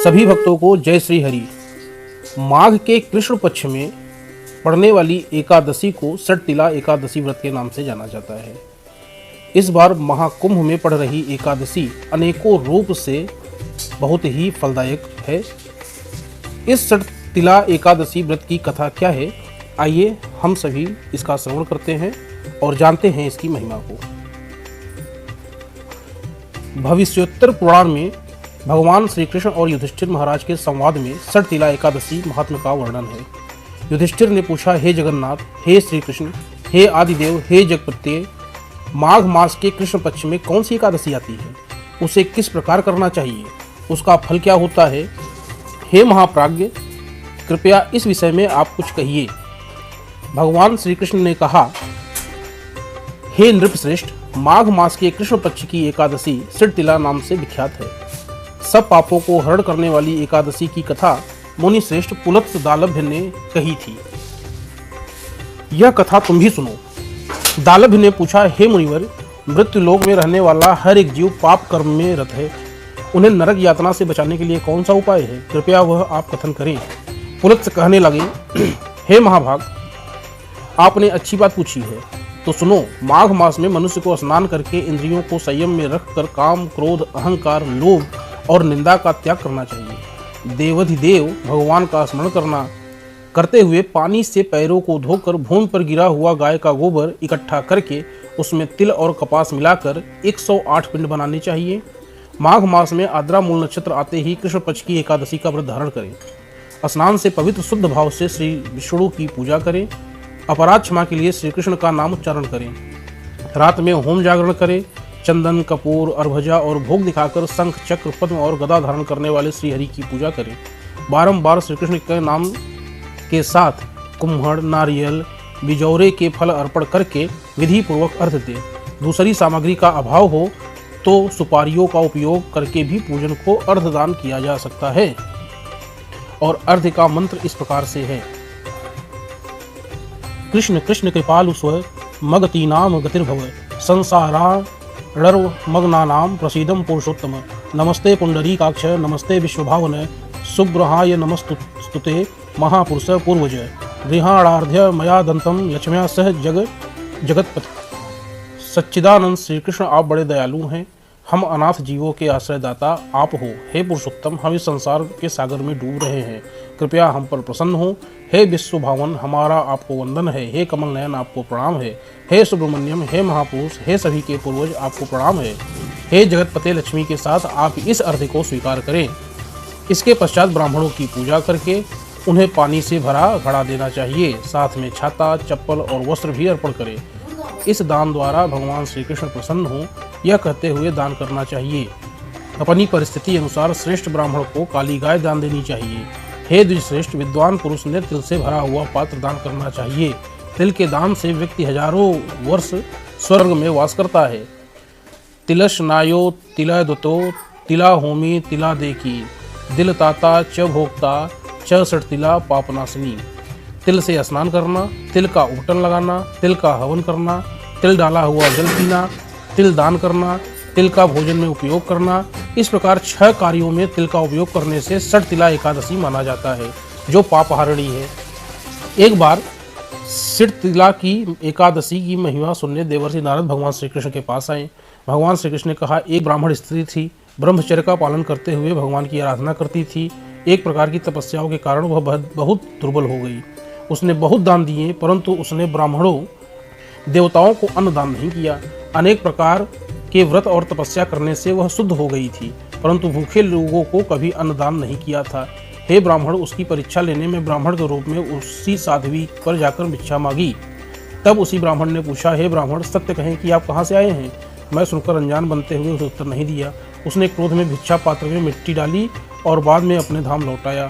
सभी भक्तों को जय श्री हरि। माघ के कृष्ण पक्ष में पड़ने वाली एकादशी को षटतिला एकादशी व्रत के नाम से जाना जाता है। इस बार महाकुंभ में पड़ रही एकादशी अनेकों रूप से बहुत ही फलदायक है। इस षटतिला एकादशी व्रत की कथा क्या है, आइए हम सभी इसका श्रवण करते हैं और जानते हैं इसकी महिमा को। भविष्योत्तर पुराण में भगवान श्री कृष्ण और युधिष्ठिर महाराज के संवाद में षटतिला एकादशी महात्मा का वर्णन है। युधिष्ठिर ने पूछा, हे जगन्नाथ, हे श्री कृष्ण, हे आदिदेव, हे जगपत्य, माघ मास के कृष्ण पक्ष में कौन सी एकादशी आती है? उसे किस प्रकार करना चाहिए? उसका फल क्या होता है? हे महाप्राज्ञ, कृपया इस विषय में आप कुछ कहिए। भगवान श्री कृष्ण ने कहा, हे नृपश्रेष्ठ, माघ मास के कृष्ण पक्ष की एकादशी षटतिला नाम से विख्यात है। सब पापों को हरण करने वाली एकादशी की कथा मुनि श्रेष्ठ पुलत्स दालभ्य ने कही थी। यह कथा तुम भी सुनो। दालभ्य ने पूछा, हे मुनिवर, मृत्यु लोक में रहने वाला हर एक जीव पाप कर्म में रत है। उन्हें नरक यातना से बचाने के लिए कौन सा उपाय है? कृपया वह आप कथन करें। पुलत्स कहने लगे, हे महाभाग, आपने अच्छी बात पूछी है, तो सुनो। माघ मास में मनुष्य को स्नान करके इंद्रियों को संयम में रखकर काम, क्रोध, अहंकार, लोभ और निंदा का त्याग करना चाहिए। देवाधिदेव भगवान का स्मरण करते हुए पानी से पैरों को धोकर भूमि पर गिरा हुआ गाय का गोबर इकट्ठा करके उसमें तिल और कपास मिलाकर 108 पिंड बनाने चाहिए। माघ मास में आद्रा मूल नक्षत्र आते ही कृष्ण पक्ष की एकादशी का व्रत धारण करें। स्नान से पवित्र शुद्ध भाव से श्री विष्णु की पूजा करें। अपराध क्षमा के लिए श्री कृष्ण का नाम उच्चारण करें। रात में होम जागरण करें। चंदन, कपूर, अर्भजा और भोग दिखाकर शंख, चक्र, पद्म और गदा धारण करने वाले श्री हरि की पूजा करें। बारंबार श्री कृष्ण के नाम के साथ कुम्हड़, नारियल, बिजौरे के फल अर्पण करके विधि पूर्वक अर्घ्य दें। दूसरी सामग्री का अभाव हो तो सुपारियों का उपयोग करके भी पूजन को अर्घदान किया जा सकता है। और अर्घ्य का मंत्र इस प्रकार से है, कृष्ण कृष्ण कृपालु स्व मगतीनाम गतिर्भव संसाराणर्व मग्नानाम प्रसीदम पुरुषोत्तम नमस्ते पुंडरीकाक्ष नमस्ते विश्वभावन सुब्रहाय नमस्तुते महापुरुष पूर्वज गृहाणार्ध्य मया दंतम लक्ष्म्या सह जगतपति। सच्चिदानंद श्री कृष्ण, आप बड़े दयालु हैं। हम अनाथ जीवों के आश्रयदाता आप हो। हे पुरुषोत्तम, हम इस संसार के सागर में डूब रहे हैं, कृपया हम पर प्रसन्न हो। हे विश्वभावन, हमारा आपको वंदन है। हे कमल नयन, आपको प्रणाम है। हे सुब्रमण्यम, हे महापुरुष, हे सभी के पूर्वज, आपको प्रणाम है। हे जगतपते लक्ष्मी के साथ आप इस अर्घ्य को स्वीकार करें। इसके पश्चात ब्राह्मणों की पूजा करके उन्हें पानी से भरा घड़ा देना चाहिए। साथ में छाता, चप्पल और वस्त्र भी अर्पण करें। इस दान द्वारा भगवान श्री कृष्ण प्रसन्न हो, यह कहते हुए दान करना चाहिए। अपनी परिस्थिति अनुसार श्रेष्ठ ब्राह्मण को काली गाय दान देनी चाहिए। हे द्विजश्रेष्ठ, विद्वान पुरुष ने तिल से भरा हुआ पात्र दान करना चाहिए। तिल के दान से व्यक्ति हजारों वर्ष स्वर्ग में वास करता है। तिलशनायो तिलदतो तिला होमी तिला देखी दिल ताता च भोक्ता च षटतिला पापनाशिनी। तिल से स्नान करना, तिल का उपटन लगाना, तिल का हवन करना, तिल डाला हुआ जल पीना, तिल दान करना, तिल का भोजन में उपयोग करना। इस प्रकार 6 कार्यों में तिल का उपयोग करने से षटतिला एकादशी माना जाता है, जो पापहारिणी है। एक बार षटतिला की एकादशी की महिमा सुनने देवर्षि नारद भगवान श्री कृष्ण के पास आए। भगवान श्री कृष्ण ने कहा, एक ब्राह्मण स्त्री थी, ब्रह्मचर्य का पालन करते हुए भगवान की आराधना करती थी। एक प्रकार की तपस्याओं के कारण वह बहुत दुर्बल हो गई। उसने बहुत दान दिए, परंतु उसने ब्राह्मणों देवताओं को अन्न दान नहीं किया। अनेक प्रकार के व्रत और तपस्या करने से वह शुद्ध हो गई थी, परंतु भूखे लोगों को कभी अन्नदान नहीं किया था। हे ब्राह्मण, उसकी परीक्षा लेने में ब्राह्मण के रूप में उसी साध्वी पर जाकर भिक्षा मांगी। तब उसी ब्राह्मण ने पूछा, हे ब्राह्मण, सत्य कहें कि आप कहाँ से आए हैं? मैं सुनकर अनजान बनते हुए उसे उत्तर नहीं दिया। उसने क्रोध में भिक्षा पात्र में मिट्टी डाली और बाद में अपने धाम लौट आया।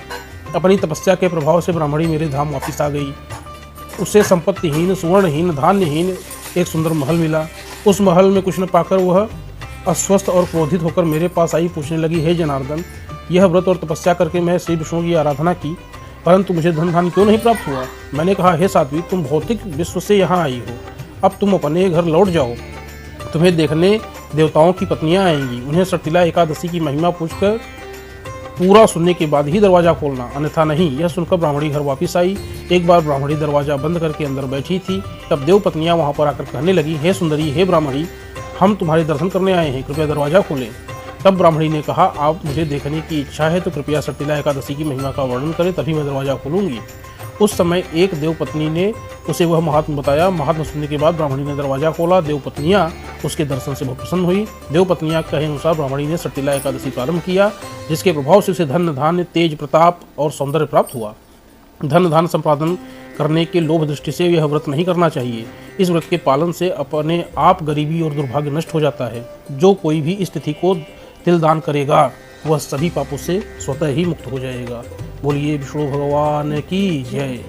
अपनी तपस्या के प्रभाव से ब्राह्मणी मेरे धाम वापिस आ गई। उससे संपत्तिहीन, सुवर्णहीन, धान्यहीन एक सुंदर महल मिला। उस महल में कुछ न पाकर वह अस्वस्थ और क्रोधित होकर मेरे पास आई। पूछने लगी, हे जनार्दन, यह व्रत और तपस्या करके मैं श्री विष्णु की आराधना की, परंतु मुझे धन धान क्यों नहीं प्राप्त हुआ? मैंने कहा, हे साध्वी, तुम भौतिक विश्व से यहाँ आई हो, अब तुम अपने घर लौट जाओ। तुम्हें देखने देवताओं की पत्नियां आएंगी। उन्हें षटतिला एकादशी की महिमा पूछकर पूरा सुनने के बाद ही दरवाज़ा खोलना, अन्यथा नहीं। यह सुनकर ब्राह्मणी घर वापस आई। एक बार ब्राह्मणी दरवाज़ा बंद करके अंदर बैठी थी। तब देव पत्नियाँ वहाँ पर आकर कहने लगी, हे सुंदरी, हे ब्राह्मणी, हम तुम्हारे दर्शन करने आए हैं, कृपया दरवाज़ा खोलें। तब ब्राह्मणी ने कहा, आप मुझे देखने की इच्छा है तो कृपया सटिला एकादशी की महिमा का वर्णन करें, तभी मैं दरवाज़ा खोलूंगी। उस समय एक देव पत्नी ने उसे वह महात्म बताया। महात्म सुनने के बाद ब्राह्मणी ने दरवाज़ा खोला। देव पत्नियाँ उसके दर्शन से बहुत प्रसन्न हुई। देव पत्नियाँ कहे अनुसार ब्राह्मणी ने सटिला एकादशी प्रारंभ किया, जिसके प्रभाव से उसे धन धान्य, तेज प्रताप और सौंदर्य प्राप्त हुआ। धन धान्य संपादन करने के लोभ दृष्टि से यह व्रत नहीं करना चाहिए। इस व्रत के पालन से अपने आप गरीबी और दुर्भाग्य नष्ट हो जाता है। जो कोई भी इस तिथि को तिल दान करेगा वह सभी पापों से स्वतः ही मुक्त हो जाएगा। बोलिए विष्णु भगवान की जय।